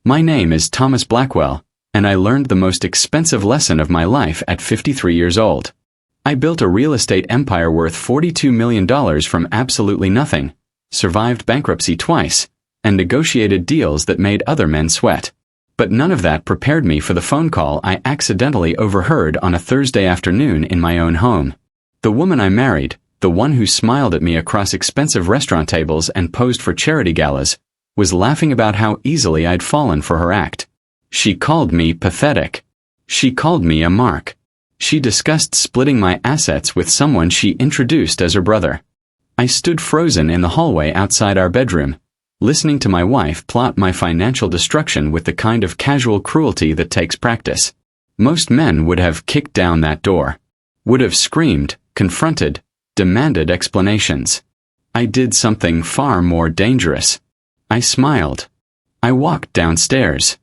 My name is Thomas Blackwell, and I learned the most expensive lesson of my life at 53 years old. I built a real estate empire worth $42 million from absolutely nothing, survived bankruptcy twice, and negotiated deals that made other men sweat. But none of that prepared me for the phone call I accidentally overheard on a Thursday afternoon in my own home. The woman I married, the one who smiled at me across expensive restaurant tables and posed for charity galas, was laughing about how easily I'd fallen for her act. She called me pathetic. She called me a mark. She discussed splitting my assets with someone she introduced as her brother. I stood frozen in the hallway outside our bedroom, listening to my wife plot my financial destruction with the kind of casual cruelty that takes practice. Most men would have kicked down that door, would have screamed, confronted, demanded explanations. I did something far more dangerous. I smiled. I walked downstairs.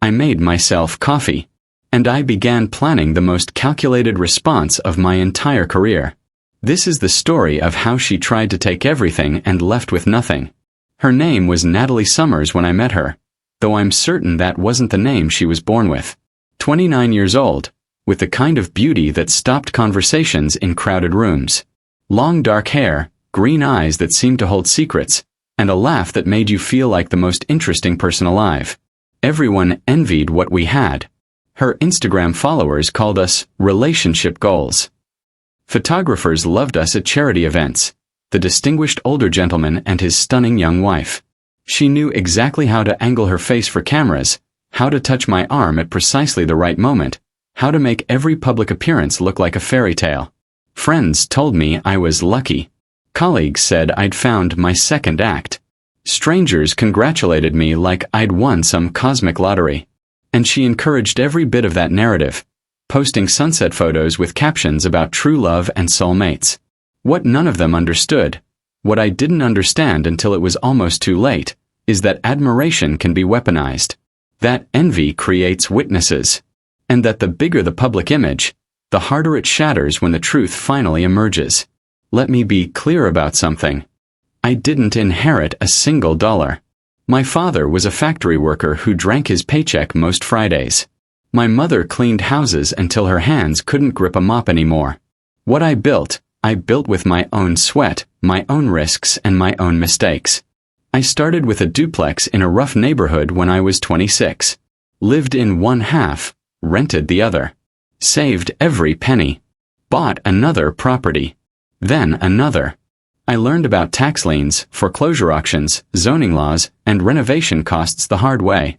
I made myself coffee. And I began planning the most calculated response of my entire career. This is the story of how she tried to take everything and left with nothing. Her name was Natalie Summers when I met her, though I'm certain that wasn't the name she was born with. 29 years old, with the kind of beauty that stopped conversations in crowded rooms. Long dark hair, green eyes that seemed to hold secrets, and a laugh that made you feel like the most interesting person alive. Everyone envied what we had. Her Instagram followers called us relationship goals. Photographers loved us at charity events, the distinguished older gentleman and his stunning young wife. She knew exactly how to angle her face for cameras, how to touch my arm at precisely the right moment, how to make every public appearance look like a fairy tale. Friends told me I was lucky. Colleagues said I'd found my second act. Strangers congratulated me like I'd won some cosmic lottery. And she encouraged every bit of that narrative, posting sunset photos with captions about true love and soulmates. What none of them understood, what I didn't understand until it was almost too late, is that admiration can be weaponized, that envy creates witnesses, and that the bigger the public image, the harder it shatters when the truth finally emerges. Let me be clear about something. I didn't inherit a single dollar. My father was a factory worker who drank his paycheck most Fridays. My mother cleaned houses until her hands couldn't grip a mop anymore. What I built with my own sweat, my own risks, and my own mistakes. I started with a duplex in a rough neighborhood when I was 26. Lived in one half, rented the other. Saved every penny. Bought another property. Then another. I learned about tax liens, foreclosure auctions, zoning laws, and renovation costs the hard way.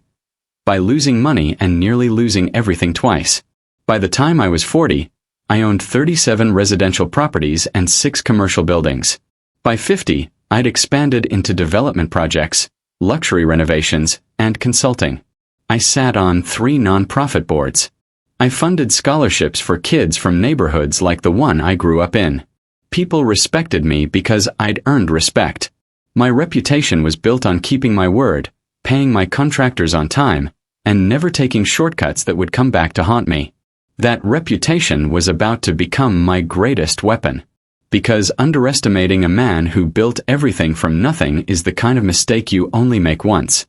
By losing money and nearly losing everything twice. By the time I was 40, I owned 37 residential properties and 6 commercial buildings. By 50, I'd expanded into development projects, luxury renovations, and consulting. I sat on 3 nonprofit boards. I funded scholarships for kids from neighborhoods like the one I grew up in. People respected me because I'd earned respect. My reputation was built on keeping my word, paying my contractors on time, and never taking shortcuts that would come back to haunt me. That reputation was about to become my greatest weapon. Because underestimating a man who built everything from nothing is the kind of mistake you only make once.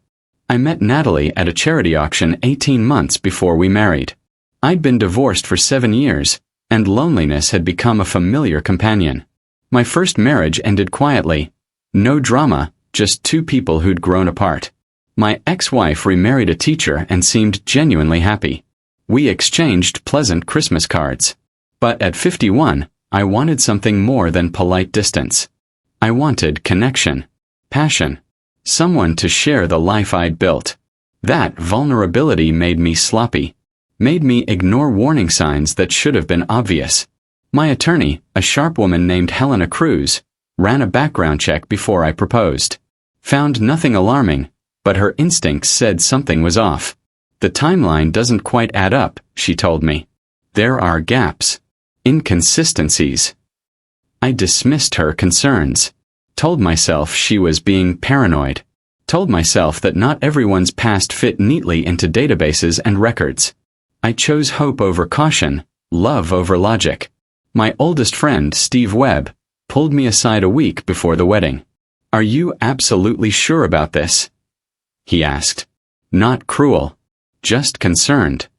I met Natalie at a charity auction 18 months before we married. I'd been divorced for 7 years, and loneliness had become a familiar companion. My first marriage ended quietly. No drama, just 2 people who'd grown apart. My ex-wife remarried a teacher and seemed genuinely happy. We exchanged pleasant Christmas cards. But at 51, I wanted something more than polite distance. I wanted connection, passion, someone to share the life I'd built. That vulnerability made me sloppy. Made me ignore warning signs that should have been obvious. My attorney, a sharp woman named Helena Cruz, ran a background check before I proposed. Found nothing alarming, but her instincts said something was off. The timeline doesn't quite add up, she told me. There are gaps. Inconsistencies. I dismissed her concerns. Told myself she was being paranoid. Told myself that not everyone's past fit neatly into databases and records. I chose hope over caution, love over logic. My oldest friend, Steve Webb, pulled me aside a week before the wedding. "Are you absolutely sure about this?" he asked. Not cruel. Just concerned.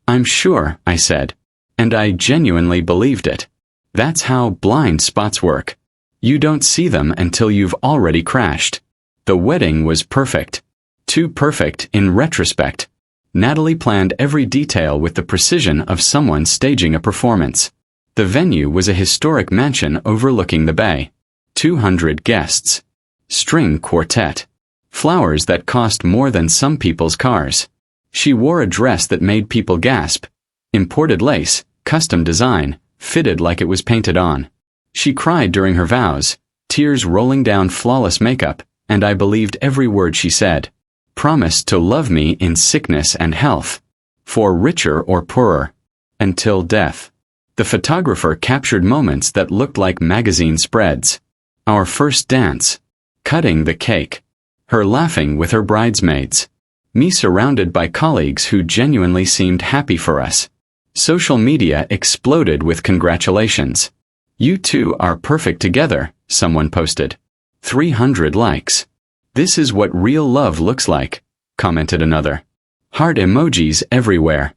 I'm sure, I said. And I genuinely believed it. That's how blind spots work. You don't see them until you've already crashed. The wedding was perfect. Too perfect in retrospect. Natalie planned every detail with the precision of someone staging a performance. The venue was a historic mansion overlooking the bay. 200 guests. String quartet. Flowers that cost more than some people's cars. She wore a dress that made people gasp. Imported lace, custom design, fitted like it was painted on. She cried during her vows, tears rolling down flawless makeup, and I believed every word she said. Promised to love me in sickness and health. For richer or poorer. Until death. The photographer captured moments that looked like magazine spreads. Our first dance. Cutting the cake. Her laughing with her bridesmaids. Me surrounded by colleagues who genuinely seemed happy for us. Social media exploded with congratulations. You two are perfect together, someone posted. 300 likes. This is what real love looks like, commented another. Heart emojis everywhere.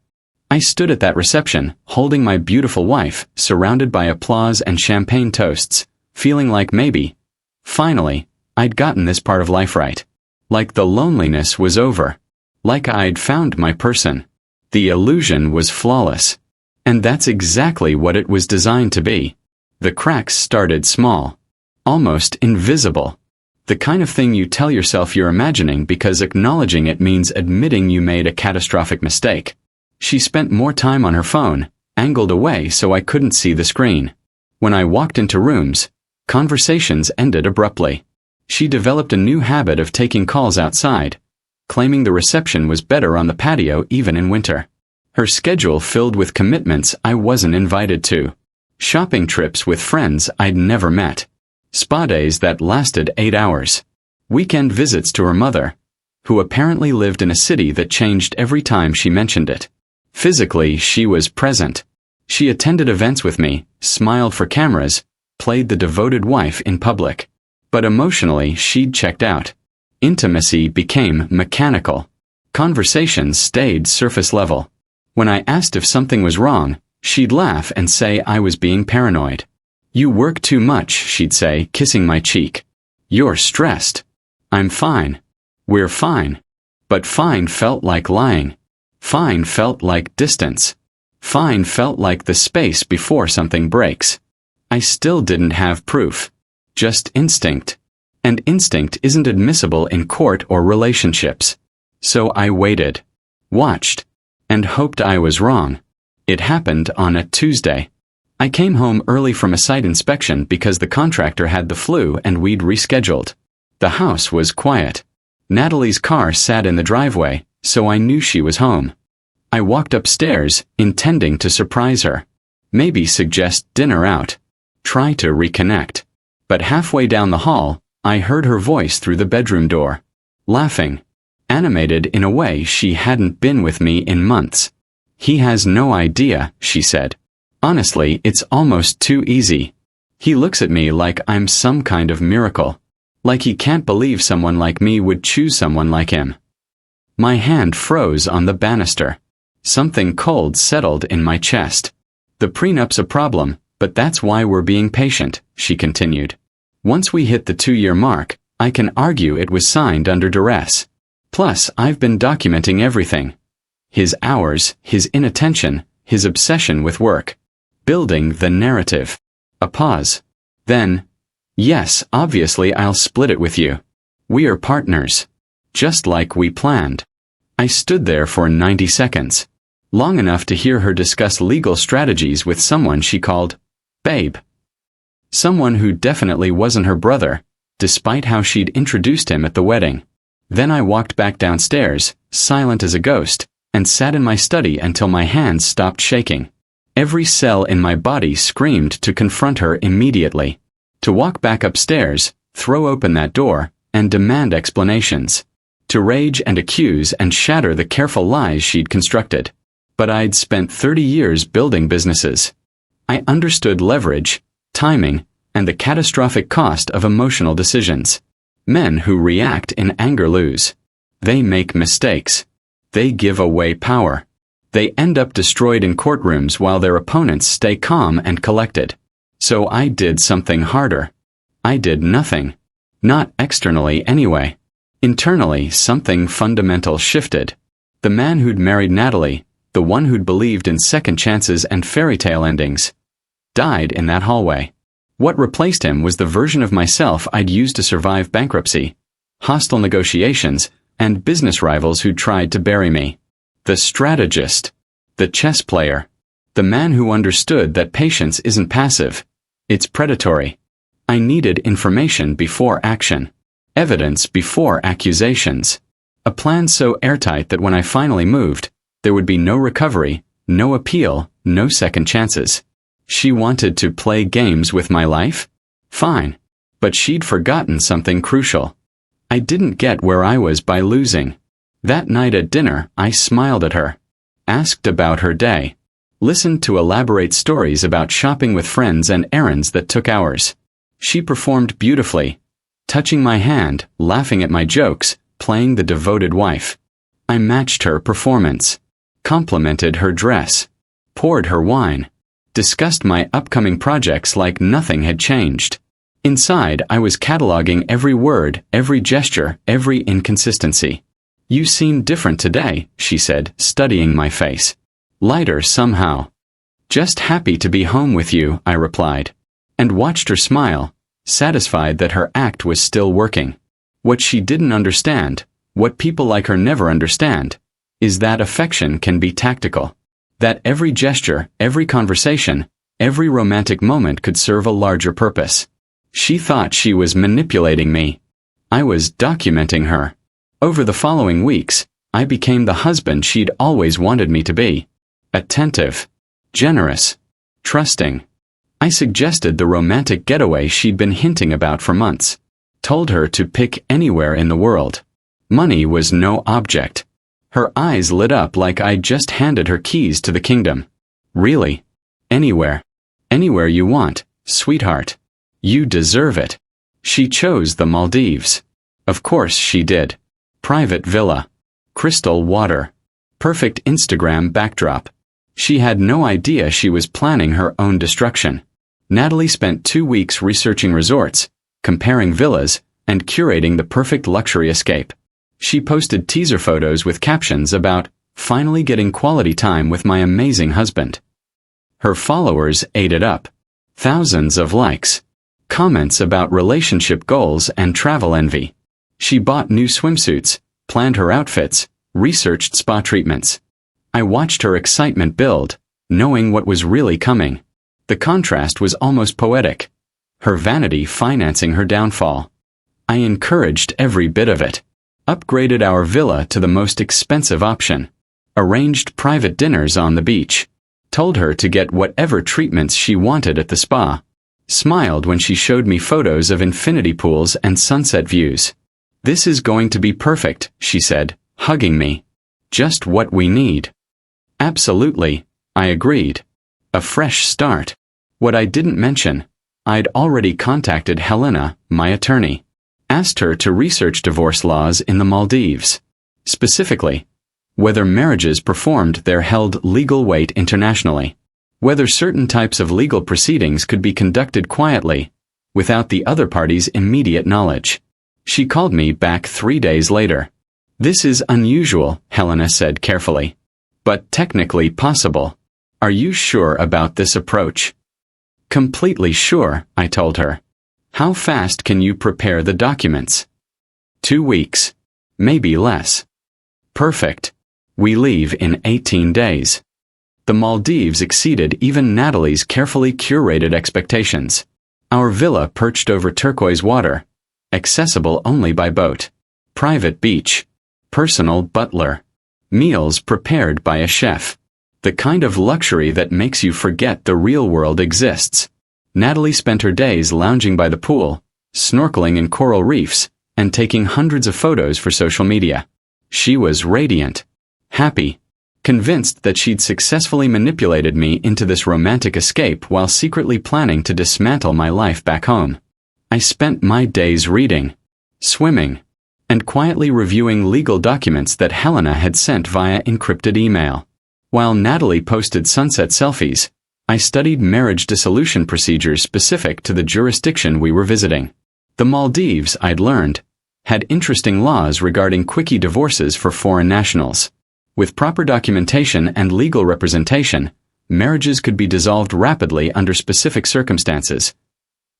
I stood at that reception, holding my beautiful wife, surrounded by applause and champagne toasts, feeling like maybe, finally, I'd gotten this part of life right. Like the loneliness was over. Like I'd found my person. The illusion was flawless. And that's exactly what it was designed to be. The cracks started small. Almost invisible. The kind of thing you tell yourself you're imagining because acknowledging it means admitting you made a catastrophic mistake. She spent more time on her phone, angled away so I couldn't see the screen. When I walked into rooms, conversations ended abruptly. She developed a new habit of taking calls outside, claiming the reception was better on the patio even in winter. Her schedule filled with commitments I wasn't invited to. Shopping trips with friends I'd never met. Spa days that lasted 8 hours. Weekend visits to her mother, who apparently lived in a city that changed every time she mentioned it. Physically, she was present. She attended events with me, smiled for cameras, played the devoted wife in public. But emotionally, she'd checked out. Intimacy became mechanical. Conversations stayed surface level. When I asked if something was wrong, she'd laugh and say I was being paranoid. You work too much, she'd say, kissing my cheek. You're stressed. I'm fine. We're fine. But fine felt like lying. Fine felt like distance. Fine felt like the space before something breaks. I still didn't have proof. Just instinct. And instinct isn't admissible in court or relationships. So I waited. Watched. And hoped I was wrong. It happened on a Tuesday. I came home early from a site inspection because the contractor had the flu and we'd rescheduled. The house was quiet. Natalie's car sat in the driveway, so I knew she was home. I walked upstairs, intending to surprise her. Maybe suggest dinner out. Try to reconnect. But halfway down the hall, I heard her voice through the bedroom door. Laughing. Animated in a way she hadn't been with me in months. He has no idea, she said. Honestly, it's almost too easy. He looks at me like I'm some kind of miracle. Like he can't believe someone like me would choose someone like him. My hand froze on the banister. Something cold settled in my chest. The prenup's a problem, but that's why we're being patient, she continued. Once we hit the 2-year mark, I can argue it was signed under duress. Plus, I've been documenting everything. His hours, his inattention, his obsession with work. Building the narrative. A pause. Then, yes, obviously I'll split it with you. We are partners. Just like we planned. I stood there for 90 seconds. Long enough to hear her discuss legal strategies with someone she called babe. Someone who definitely wasn't her brother, despite how she'd introduced him at the wedding. Then I walked back downstairs, silent as a ghost, and sat in my study until my hands stopped shaking. Every cell in my body screamed to confront her immediately. To walk back upstairs, throw open that door, and demand explanations. To rage and accuse and shatter the careful lies she'd constructed. But I'd spent 30 years building businesses. I understood leverage, timing, and the catastrophic cost of emotional decisions. Men who react in anger lose. They make mistakes. They give away power. They end up destroyed in courtrooms while their opponents stay calm and collected. So I did something harder. I did nothing. Not externally anyway. Internally, something fundamental shifted. The man who'd married Natalie, the one who'd believed in second chances and fairy tale endings, died in that hallway. What replaced him was the version of myself I'd used to survive bankruptcy, hostile negotiations, and business rivals who'd tried to bury me. The strategist. The chess player. The man who understood that patience isn't passive. It's predatory. I needed information before action. Evidence before accusations. A plan so airtight that when I finally moved, there would be no recovery, no appeal, no second chances. She wanted to play games with my life? Fine. But she'd forgotten something crucial. I didn't get where I was by losing. That night at dinner, I smiled at her, asked about her day, listened to elaborate stories about shopping with friends and errands that took hours. She performed beautifully, touching my hand, laughing at my jokes, playing the devoted wife. I matched her performance, complimented her dress, poured her wine, discussed my upcoming projects like nothing had changed. Inside, I was cataloging every word, every gesture, every inconsistency. You seem different today, she said, studying my face. Lighter somehow. Just happy to be home with you, I replied, and watched her smile, satisfied that her act was still working. What she didn't understand, what people like her never understand, is that affection can be tactical. That every gesture, every conversation, every romantic moment could serve a larger purpose. She thought she was manipulating me. I was documenting her. Over the following weeks, I became the husband she'd always wanted me to be. Attentive, generous, trusting. I suggested the romantic getaway she'd been hinting about for months. Told her to pick anywhere in the world. Money was no object. Her eyes lit up like I'd just handed her keys to the kingdom. Really? Anywhere. Anywhere you want, sweetheart. You deserve it. She chose the Maldives. Of course she did. Private villa. Crystal water. Perfect Instagram backdrop. She had no idea she was planning her own destruction. Natalie spent 2 weeks researching resorts, comparing villas, and curating the perfect luxury escape. She posted teaser photos with captions about finally getting quality time with my amazing husband. Her followers ate it up. Thousands of likes. Comments about relationship goals and travel envy. She bought new swimsuits, planned her outfits, researched spa treatments. I watched her excitement build, knowing what was really coming. The contrast was almost poetic. Her vanity financing her downfall. I encouraged every bit of it. Upgraded our villa to the most expensive option. Arranged private dinners on the beach. Told her to get whatever treatments she wanted at the spa. Smiled when she showed me photos of infinity pools and sunset views. This is going to be perfect, she said, hugging me. Just what we need. Absolutely, I agreed. A fresh start. What I didn't mention, I'd already contacted Helena, my attorney. Asked her to research divorce laws in the Maldives. Specifically, whether marriages performed there held legal weight internationally. Whether certain types of legal proceedings could be conducted quietly, without the other party's immediate knowledge. She called me back 3 days later. This is unusual, Helena said carefully. But technically possible. Are you sure about this approach? Completely sure, I told her. How fast can you prepare the documents? 2 weeks. Maybe less. Perfect. We leave in 18 days. The Maldives exceeded even Natalie's carefully curated expectations. Our villa perched over turquoise water, accessible only by boat. Private beach. Personal butler. Meals prepared by a chef. The kind of luxury that makes you forget the real world exists. Natalie spent her days lounging by the pool, snorkeling in coral reefs, and taking hundreds of photos for social media. She was radiant. Happy. Convinced that she'd successfully manipulated me into this romantic escape while secretly planning to dismantle my life back home. I spent my days reading, swimming, and quietly reviewing legal documents that Helena had sent via encrypted email. While Natalie posted sunset selfies, I studied marriage dissolution procedures specific to the jurisdiction we were visiting. The Maldives, I'd learned, had interesting laws regarding quickie divorces for foreign nationals. With proper documentation and legal representation, marriages could be dissolved rapidly under specific circumstances,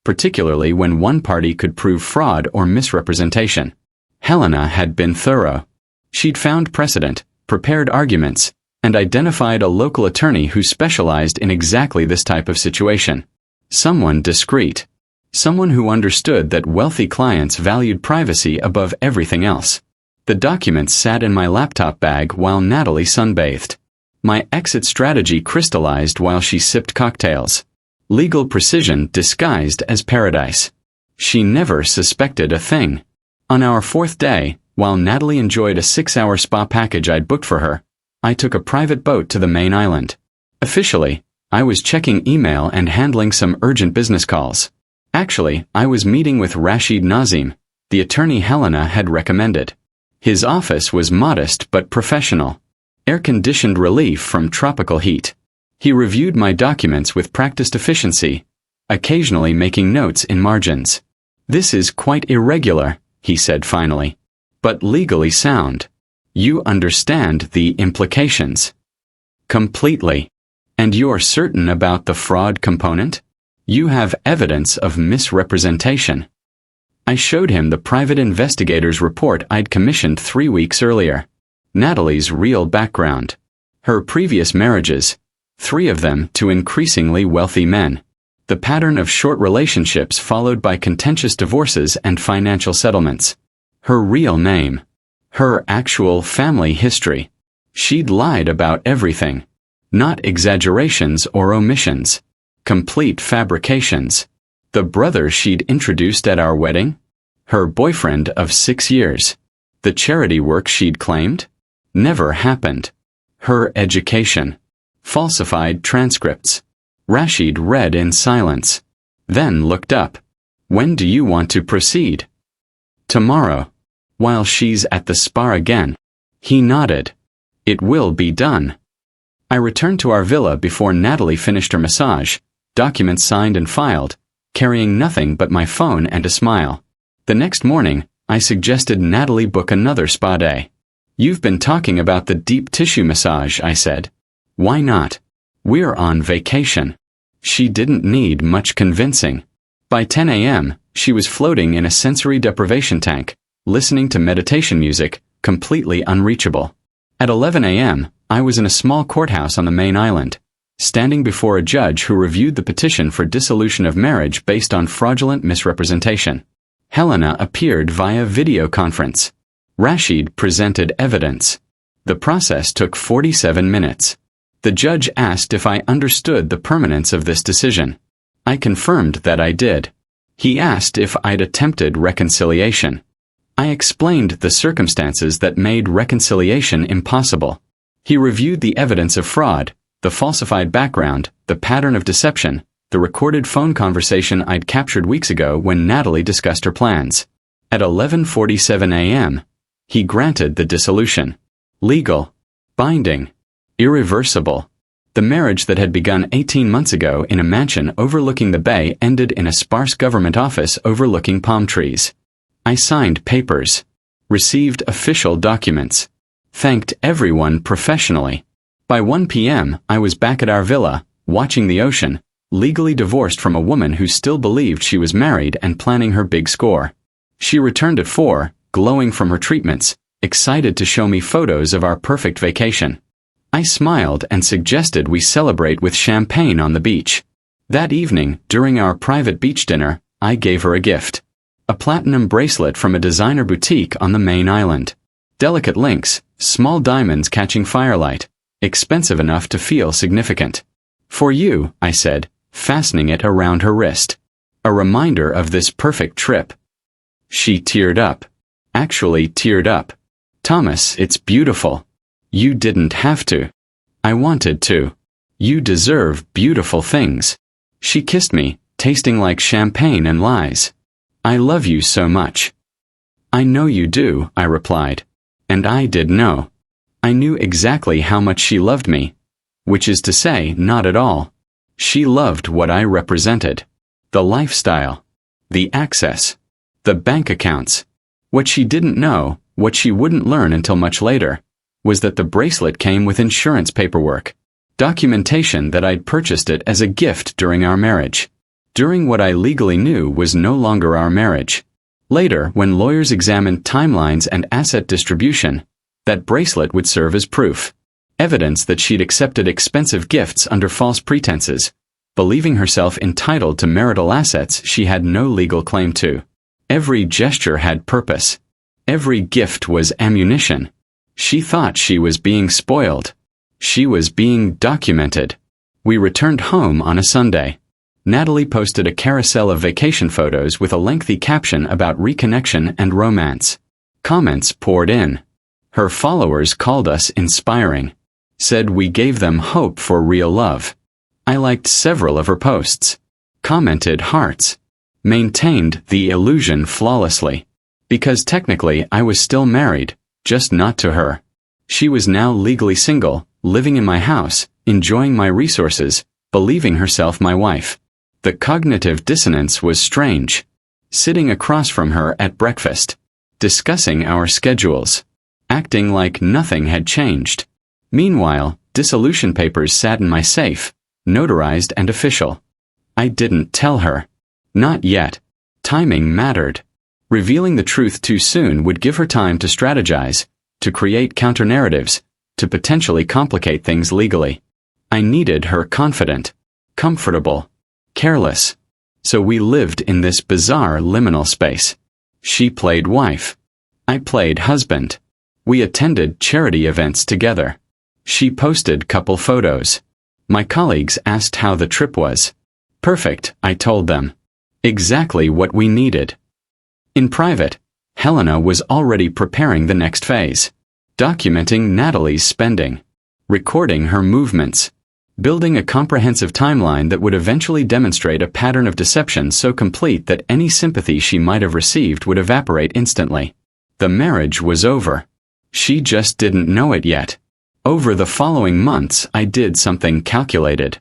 particularly when one party could prove fraud or misrepresentation. Helena had been thorough. She'd found precedent, prepared arguments, and identified a local attorney who specialized in exactly this type of situation. Someone discreet. Someone who understood that wealthy clients valued privacy above everything else. The documents sat in my laptop bag while Natalie sunbathed. My exit strategy crystallized while she sipped cocktails. Legal precision disguised as paradise. She never suspected a thing. On our fourth day, while Natalie enjoyed a 6-hour spa package I'd booked for her, I took a private boat to the main island. Officially, I was checking email and handling some urgent business calls. Actually, I was meeting with Rashid Nazim, the attorney Helena had recommended. His office was modest but professional. Air-conditioned relief from tropical heat. He reviewed my documents with practiced efficiency, occasionally making notes in margins. "This is quite irregular," he said finally, "but legally sound. You understand the implications." "Completely. And you're certain about the fraud component? You have evidence of misrepresentation." I showed him the private investigator's report I'd commissioned 3 weeks earlier. Natalie's real background. Her previous marriages, 3 of them to increasingly wealthy men. The pattern of short relationships followed by contentious divorces and financial settlements. Her real name. Her actual family history. She'd lied about everything. Not exaggerations or omissions. Complete fabrications. The brother she'd introduced at our wedding? Her boyfriend of 6 years. The charity work she'd claimed? Never happened. Her education. Falsified transcripts. Rashid read in silence. Then looked up. "When do you want to proceed?" "Tomorrow. While she's at the spa again." He nodded. "It will be done." I returned to our villa before Natalie finished her massage, documents signed and filed, carrying nothing but my phone and a smile. The next morning, I suggested Natalie book another spa day. "You've been talking about the deep tissue massage," I said. "Why not? We're on vacation." She didn't need much convincing. By 10 a.m., she was floating in a sensory deprivation tank, listening to meditation music, completely unreachable. At 11 a.m., I was in a small courthouse on the main island, standing before a judge who reviewed the petition for dissolution of marriage based on fraudulent misrepresentation. Helena appeared via video conference. Rashid presented evidence. The process took 47 minutes. The judge asked if I understood the permanence of this decision. I confirmed that I did. He asked if I'd attempted reconciliation. I explained the circumstances that made reconciliation impossible. He reviewed the evidence of fraud, the falsified background, the pattern of deception, the recorded phone conversation I'd captured weeks ago when Natalie discussed her plans. At 11:47 a.m., he granted the dissolution. Legal. Binding. Irreversible. The marriage that had begun 18 months ago in a mansion overlooking the bay ended in a sparse government office overlooking palm trees. I signed papers. Received official documents. Thanked everyone professionally. By 1 p.m., I was back at our villa, watching the ocean, legally divorced from a woman who still believed she was married and planning her big score. She returned at 4, glowing from her treatments, excited to show me photos of our perfect vacation. I smiled and suggested we celebrate with champagne on the beach. That evening, during our private beach dinner, I gave her a gift. A platinum bracelet from a designer boutique on the main island. Delicate links, small diamonds catching firelight, expensive enough to feel significant. "For you," I said, fastening it around her wrist. "A reminder of this perfect trip." She teared up. Actually teared up. "Thomas, it's beautiful. You didn't have to. I wanted to. You deserve beautiful things." She kissed me, tasting like champagne and lies. "I love you so much." I know you do, I replied. And I did know. I knew exactly how much she loved me. Which is to say, not at all. She loved what I represented. The lifestyle. The access. The bank accounts. What she didn't know, what she wouldn't learn until much later, was that the bracelet came with insurance paperwork. Documentation that I'd purchased it as a gift during our marriage. During what I legally knew was no longer our marriage. Later, when lawyers examined timelines and asset distribution, that bracelet would serve as proof. Evidence that she'd accepted expensive gifts under false pretenses, believing herself entitled to marital assets she had no legal claim to. Every gesture had purpose. Every gift was ammunition. She thought she was being spoiled. She was being documented. We returned home on a Sunday. Natalie posted a carousel of vacation photos with a lengthy caption about reconnection and romance. Comments poured in. Her followers called us inspiring. Said we gave them hope for real love. I liked several of her posts. Commented hearts. Maintained the illusion flawlessly. Because technically I was still married, just not to her. She was now legally single, living in my house, enjoying my resources, believing herself my wife. The cognitive dissonance was strange. Sitting across from her at breakfast. Discussing our schedules. Acting like nothing had changed. Meanwhile, dissolution papers sat in my safe, notarized and official. I didn't tell her. Not yet. Timing mattered. Revealing the truth too soon would give her time to strategize, to create counter-narratives, to potentially complicate things legally. I needed her confident, comfortable, careless. So we lived in this bizarre liminal space. She played wife. I played husband. We attended charity events together. She posted couple photos. My colleagues asked how the trip was. Perfect, I told them. Exactly what we needed. In private, Helena was already preparing the next phase. Documenting Natalie's spending. Recording her movements. Building a comprehensive timeline that would eventually demonstrate a pattern of deception so complete that any sympathy she might have received would evaporate instantly. The marriage was over. She just didn't know it yet. Over the following months, I did something calculated.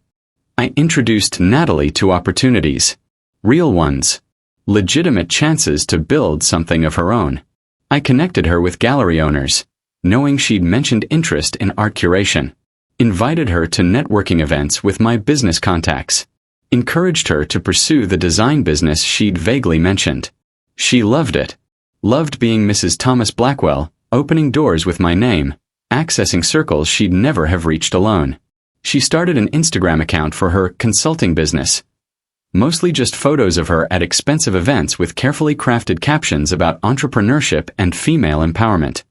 I introduced Natalie to opportunities. Real ones. Legitimate chances to build something of her own. I connected her with gallery owners, knowing she'd mentioned interest in art curation. Invited her to networking events with my business contacts. Encouraged her to pursue the design business she'd vaguely mentioned. She loved it. Loved being Mrs. Thomas Blackwell, opening doors with my name, accessing circles she'd never have reached alone. She started an Instagram account for her consulting business. Mostly just photos of her at expensive events with carefully crafted captions about entrepreneurship and female empowerment.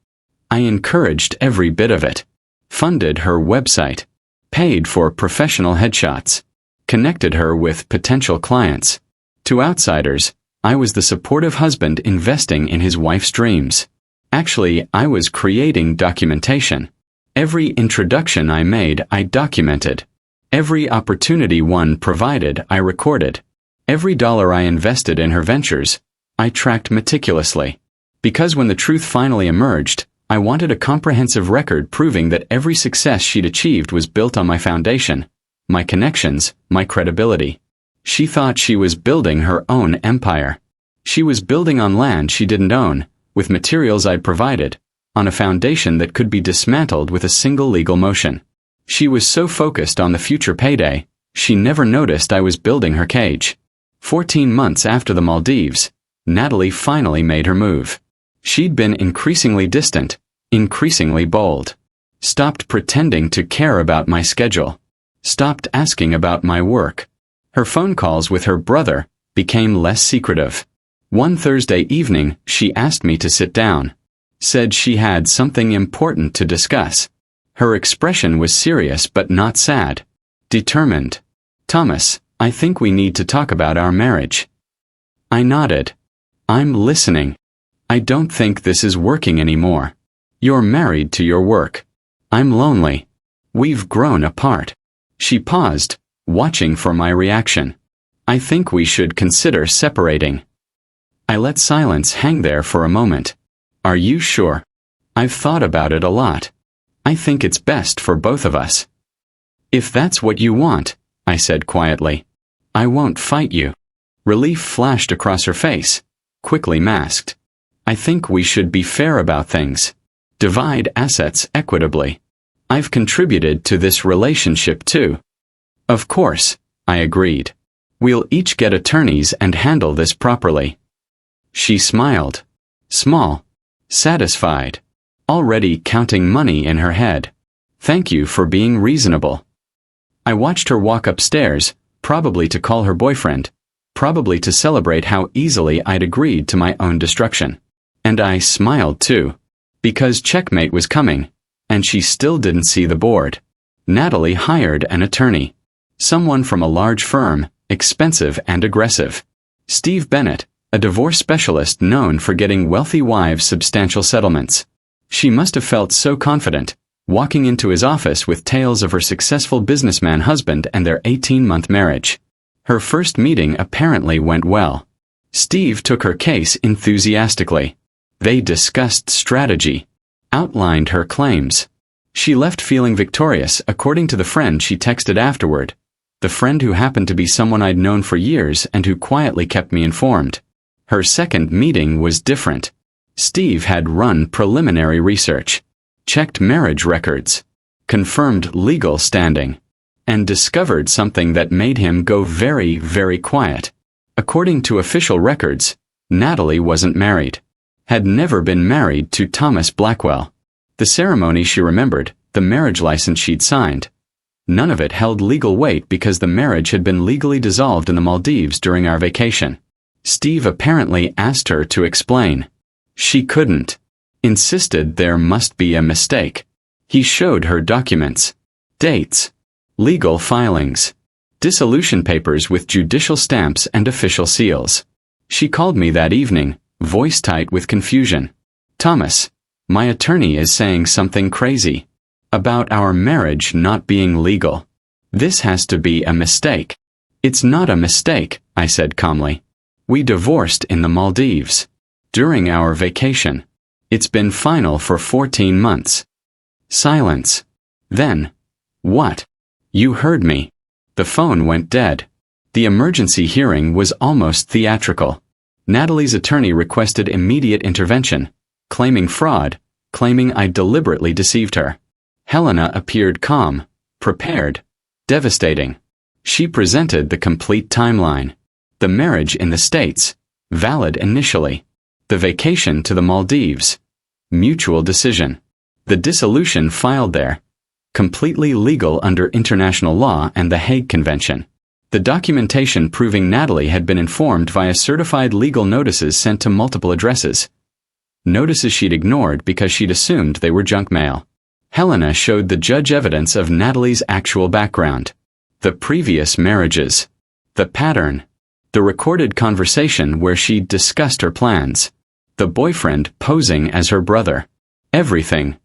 I encouraged every bit of it. Funded her website. Paid for professional headshots. Connected her with potential clients. To outsiders, I was the supportive husband investing in his wife's dreams. Actually, I was creating documentation. Every introduction I made, I documented. Every opportunity one provided, I recorded. Every dollar I invested in her ventures, I tracked meticulously. Because when the truth finally emerged, I wanted a comprehensive record proving that every success she'd achieved was built on my foundation, my connections, my credibility. She thought she was building her own empire. She was building on land she didn't own, with materials I'd provided, on a foundation that could be dismantled with a single legal motion. She was so focused on the future payday, she never noticed I was building her cage. 14 months after the Maldives, Natalie finally made her move. She'd been increasingly distant, increasingly bold. Stopped pretending to care about my schedule. Stopped asking about my work. Her phone calls with her brother became less secretive. One Thursday evening, she asked me to sit down. Said she had something important to discuss. Her expression was serious but not sad. Determined. Thomas, I think we need to talk about our marriage. I nodded. I'm listening. I don't think this is working anymore. You're married to your work. I'm lonely. We've grown apart. She paused, watching for my reaction. I think we should consider separating. I let silence hang there for a moment. Are you sure? I've thought about it a lot. I think it's best for both of us. If that's what you want, I said quietly, I won't fight you. Relief flashed across her face, quickly masked. I think we should be fair about things. Divide assets equitably. I've contributed to this relationship too. Of course, I agreed. We'll each get attorneys and handle this properly. She smiled. Small. Satisfied. Already counting money in her head. Thank you for being reasonable. I watched her walk upstairs, probably to call her boyfriend, probably to celebrate how easily I'd agreed to my own destruction. And I smiled too. Because checkmate was coming, and she still didn't see the board. Natalie hired an attorney. Someone from a large firm, expensive and aggressive. Steve Bennett, a divorce specialist known for getting wealthy wives substantial settlements. She must have felt so confident, walking into his office with tales of her successful businessman husband and their 18-month marriage. Her first meeting apparently went well. Steve took her case enthusiastically. They discussed strategy, outlined her claims. She left feeling victorious, according to the friend she texted afterward. The friend who happened to be someone I'd known for years and who quietly kept me informed. Her second meeting was different. Steve had run preliminary research, checked marriage records, confirmed legal standing, and discovered something that made him go very, very quiet. According to official records, Natalie wasn't married. Had never been married to Thomas Blackwell. The ceremony she remembered, the marriage license she'd signed. None of it held legal weight because the marriage had been legally dissolved in the Maldives during our vacation. Steve apparently asked her to explain. She couldn't. Insisted there must be a mistake. He showed her documents. Dates. Legal filings. Dissolution papers with judicial stamps and official seals. She called me that evening, voice tight with confusion. Thomas, my attorney is saying something crazy. About our marriage not being legal. This has to be a mistake. It's not a mistake, I said calmly. We divorced in the Maldives. During our vacation. It's been final for 14 months. Silence. Then. What? You heard me. The phone went dead. The emergency hearing was almost theatrical. Natalie's attorney requested immediate intervention, claiming fraud, claiming I deliberately deceived her. Helena appeared calm, prepared, devastating. She presented the complete timeline. The marriage in the States, valid initially. The vacation to the Maldives, mutual decision. The dissolution filed there, completely legal under international law and the Hague Convention. The documentation proving Natalie had been informed via certified legal notices sent to multiple addresses. Notices she'd ignored because she'd assumed they were junk mail. Helena showed the judge evidence of Natalie's actual background. The previous marriages. The pattern. The recorded conversation where she discussed her plans. The boyfriend posing as her brother. Everything.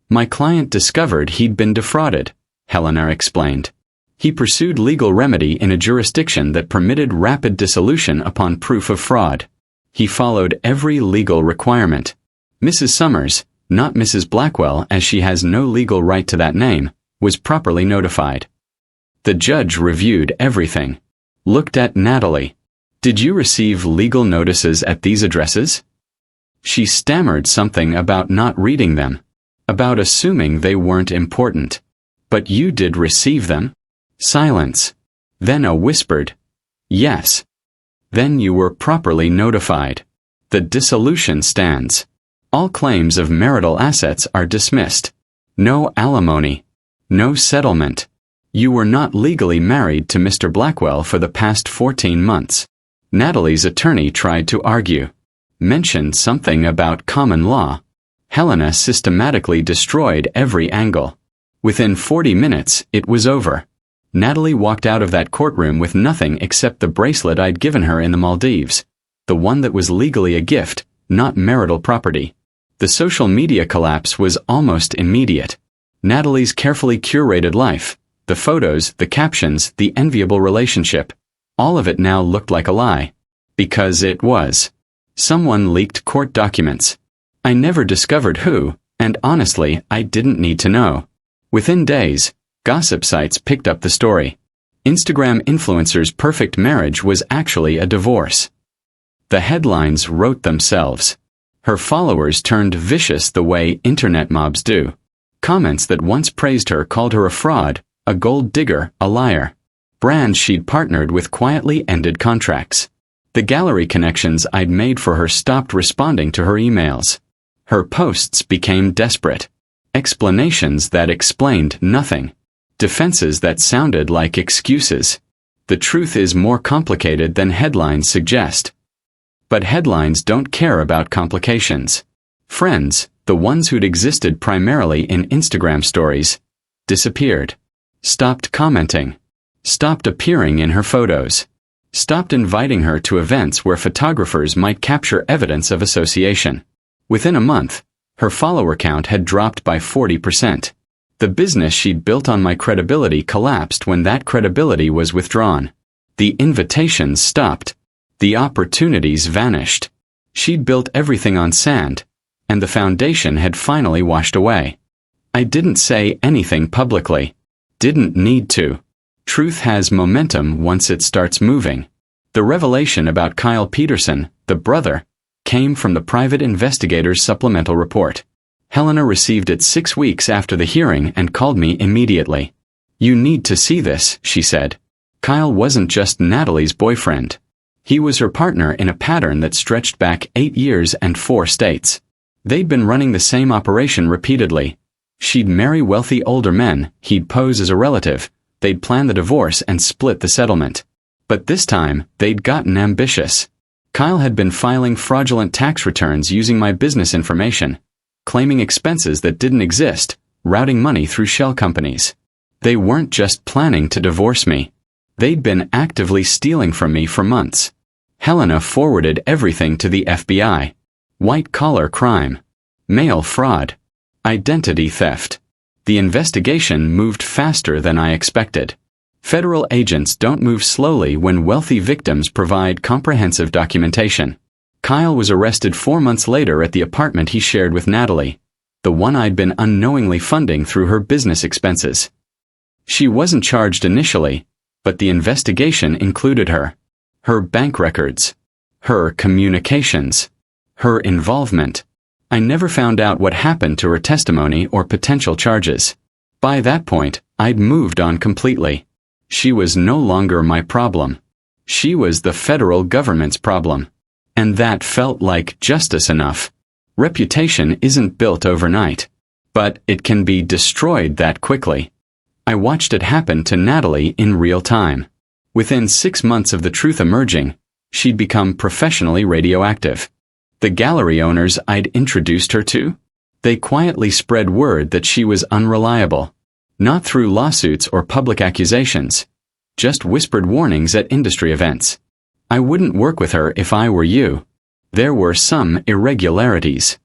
My client discovered he'd been defrauded, Helena explained. He pursued legal remedy in a jurisdiction that permitted rapid dissolution upon proof of fraud. He followed every legal requirement. Mrs. Summers, not Mrs. Blackwell as she has no legal right to that name, was properly notified. The judge reviewed everything. Looked at Natalie. Did you receive legal notices at these addresses? She stammered something about not reading them. About assuming they weren't important. But you did receive them? Silence. Then a whispered, yes. Then you were properly notified. The dissolution stands. All claims of marital assets are dismissed. No alimony. No settlement. You were not legally married to Mr. Blackwell for the past 14 months. Natalie's attorney tried to argue. Mentioned something about common law. Helena systematically destroyed every angle. Within 40 minutes, it was over. Natalie walked out of that courtroom with nothing except the bracelet I'd given her in the Maldives. The one that was legally a gift, not marital property. The social media collapse was almost immediate. Natalie's carefully curated life, the photos, the captions, the enviable relationship. All of it now looked like a lie. Because it was. Someone leaked court documents. I never discovered who, and honestly, I didn't need to know. Within days, gossip sites picked up the story. Instagram influencer's perfect marriage was actually a divorce. The headlines wrote themselves. Her followers turned vicious the way internet mobs do. Comments that once praised her called her a fraud, a gold digger, a liar. Brands she'd partnered with quietly ended contracts. The gallery connections I'd made for her stopped responding to her emails. Her posts became desperate. Explanations that explained nothing. Defenses that sounded like excuses. The truth is more complicated than headlines suggest. But headlines don't care about complications. Friends, the ones who'd existed primarily in Instagram stories, disappeared. Stopped commenting. Stopped appearing in her photos. Stopped inviting her to events where photographers might capture evidence of association. Within a month, her follower count had dropped by 40%. The business she'd built on my credibility collapsed when that credibility was withdrawn. The invitations stopped. The opportunities vanished. She'd built everything on sand, and the foundation had finally washed away. I didn't say anything publicly. Didn't need to. Truth has momentum once it starts moving. The revelation about Kyle Peterson, the brother, came from the private investigator's supplemental report. Helena received it 6 weeks after the hearing and called me immediately. "You need to see this," she said. Kyle wasn't just Natalie's boyfriend. He was her partner in a pattern that stretched back 8 years and 4 states. They'd been running the same operation repeatedly. She'd marry wealthy older men, he'd pose as a relative, they'd plan the divorce and split the settlement. But this time, they'd gotten ambitious. Kyle had been filing fraudulent tax returns using my business information, claiming expenses that didn't exist, routing money through shell companies. They weren't just planning to divorce me. They'd been actively stealing from me for months. Helena forwarded everything to the FBI. White-collar crime. Mail fraud. Identity theft. The investigation moved faster than I expected. Federal agents don't move slowly when wealthy victims provide comprehensive documentation. Kyle was arrested 4 months later at the apartment he shared with Natalie, the one I'd been unknowingly funding through her business expenses. She wasn't charged initially, but the investigation included her bank records, her communications, her involvement. I never found out what happened to her testimony or potential charges. By that point, I'd moved on completely. She was no longer my problem. She was the federal government's problem. And that felt like justice enough. Reputation isn't built overnight. But it can be destroyed that quickly. I watched it happen to Natalie in real time. Within 6 months of the truth emerging, she'd become professionally radioactive. The gallery owners I'd introduced her to? They quietly spread word that she was unreliable. Not through lawsuits or public accusations. Just whispered warnings at industry events. I wouldn't work with her if I were you. There were some irregularities.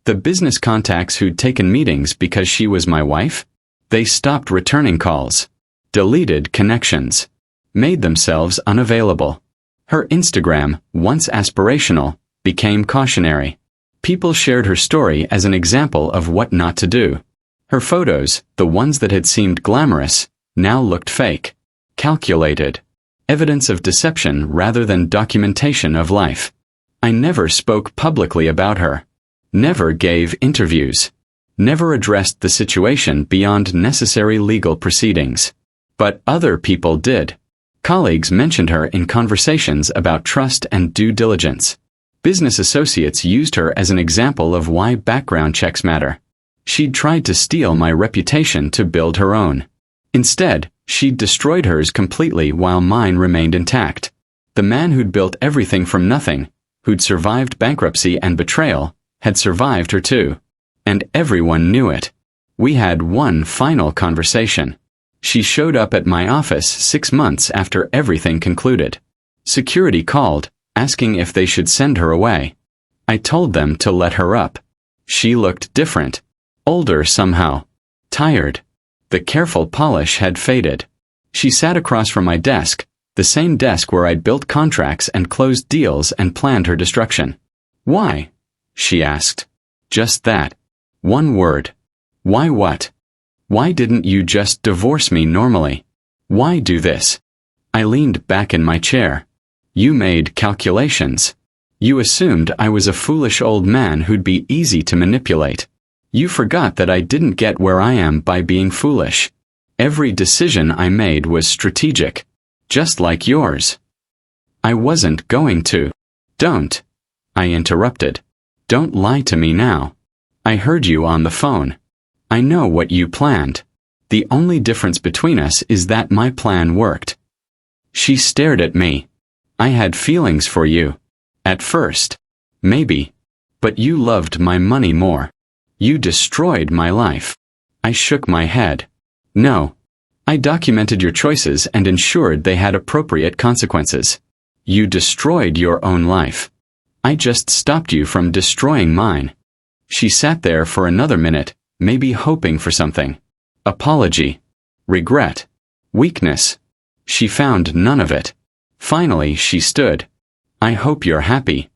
The business contacts who'd taken meetings because she was my wife? They stopped returning calls. Deleted connections. Made themselves unavailable. Her Instagram, once aspirational, became cautionary. People shared her story as an example of what not to do. Her photos, the ones that had seemed glamorous, now looked fake. Calculated. Evidence of deception rather than documentation of life. I never spoke publicly about her. Never gave interviews. Never addressed the situation beyond necessary legal proceedings. But other people did. Colleagues mentioned her in conversations about trust and due diligence. Business associates used her as an example of why background checks matter. She'd tried to steal my reputation to build her own. Instead, she'd destroyed hers completely while mine remained intact. The man who'd built everything from nothing, who'd survived bankruptcy and betrayal, had survived her too. And everyone knew it. We had one final conversation. She showed up at my office 6 months after everything concluded. Security called, asking if they should send her away. I told them to let her up. She looked different. Older somehow. Tired. The careful polish had faded. She sat across from my desk, the same desk where I'd built contracts and closed deals and planned her destruction. Why? She asked. Just that. One word. Why what? Why didn't you just divorce me normally? Why do this? I leaned back in my chair. You made calculations. You assumed I was a foolish old man who'd be easy to manipulate. You forgot that I didn't get where I am by being foolish. Every decision I made was strategic. Just like yours. I wasn't going to. Don't. I interrupted. Don't lie to me now. I heard you on the phone. I know what you planned. The only difference between us is that my plan worked. She stared at me. I had feelings for you. At first. Maybe. But you loved my money more. You destroyed my life. I shook my head. No. I documented your choices and ensured they had appropriate consequences. You destroyed your own life. I just stopped you from destroying mine. She sat there for another minute, maybe hoping for something. Apology. Regret. Weakness. She found none of it. Finally, she stood. I hope you're happy.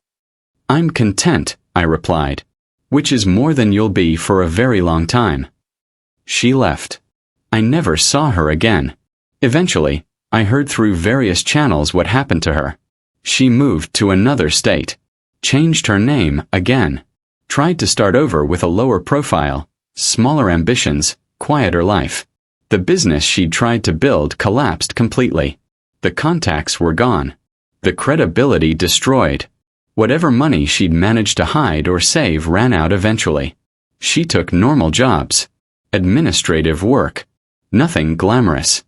I'm content, I replied. Which is more than you'll be for a very long time. She left. I never saw her again. Eventually, I heard through various channels what happened to her. She moved to another state. Changed her name again. Tried to start over with a lower profile, smaller ambitions, quieter life. The business she'd tried to build collapsed completely. The contacts were gone. The credibility destroyed. Whatever money she'd managed to hide or save ran out eventually. She took normal jobs. Administrative work. Nothing glamorous.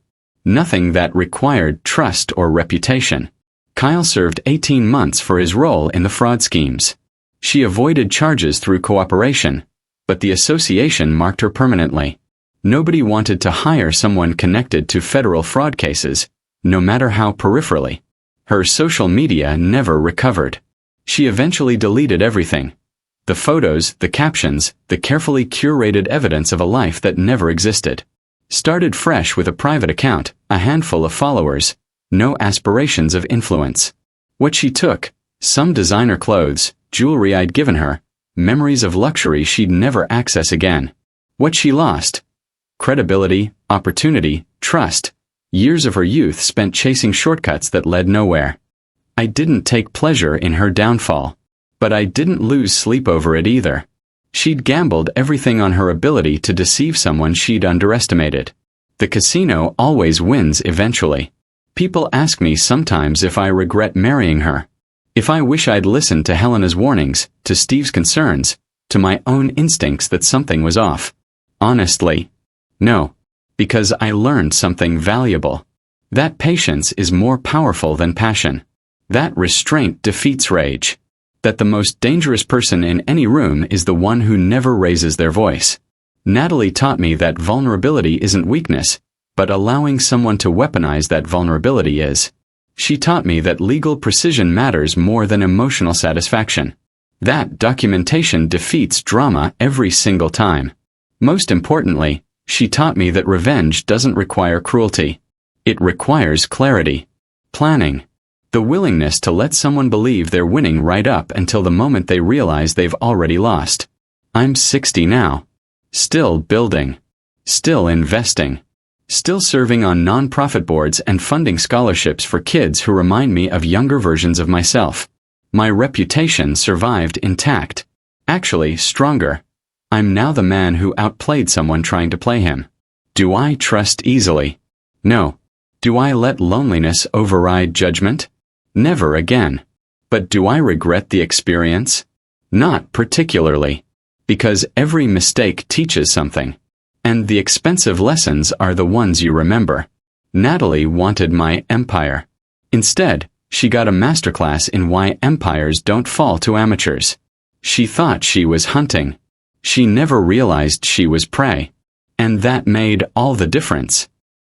Nothing that required trust or reputation. Kyle served 18 months for his role in the fraud schemes. She avoided charges through cooperation, but the association marked her permanently. Nobody wanted to hire someone connected to federal fraud cases, no matter how peripherally. Her social media never recovered. She eventually deleted everything. The photos, the captions, the carefully curated evidence of a life that never existed. Started fresh with a private account, a handful of followers, no aspirations of influence. What she took, some designer clothes, jewelry I'd given her, memories of luxury she'd never access again. What she lost, credibility, opportunity, trust, years of her youth spent chasing shortcuts that led nowhere. I didn't take pleasure in her downfall, but I didn't lose sleep over it either. She'd gambled everything on her ability to deceive someone she'd underestimated. The casino always wins eventually. People ask me sometimes if I regret marrying her. If I wish I'd listened to Helena's warnings, to Steve's concerns, to my own instincts that something was off. Honestly, no. Because I learned something valuable. That patience is more powerful than passion. That restraint defeats rage. That the most dangerous person in any room is the one who never raises their voice. Natalie taught me that vulnerability isn't weakness, but allowing someone to weaponize that vulnerability is. She taught me that legal precision matters more than emotional satisfaction. That documentation defeats drama every single time. Most importantly, she taught me that revenge doesn't require cruelty. It requires clarity. Planning. The willingness to let someone believe they're winning right up until the moment they realize they've already lost. I'm 60 now. Still building. Still investing. Still serving on non-profit boards and funding scholarships for kids who remind me of younger versions of myself. My reputation survived intact. Actually, stronger. I'm now the man who outplayed someone trying to play him. Do I trust easily? No. Do I let loneliness override judgment? Never again. But do I regret the experience? Not particularly. Because every mistake teaches something. And the expensive lessons are the ones you remember. Natalie wanted my empire. Instead, she got a masterclass in why empires don't fall to amateurs. She thought she was hunting. She never realized she was prey. And that made all the difference.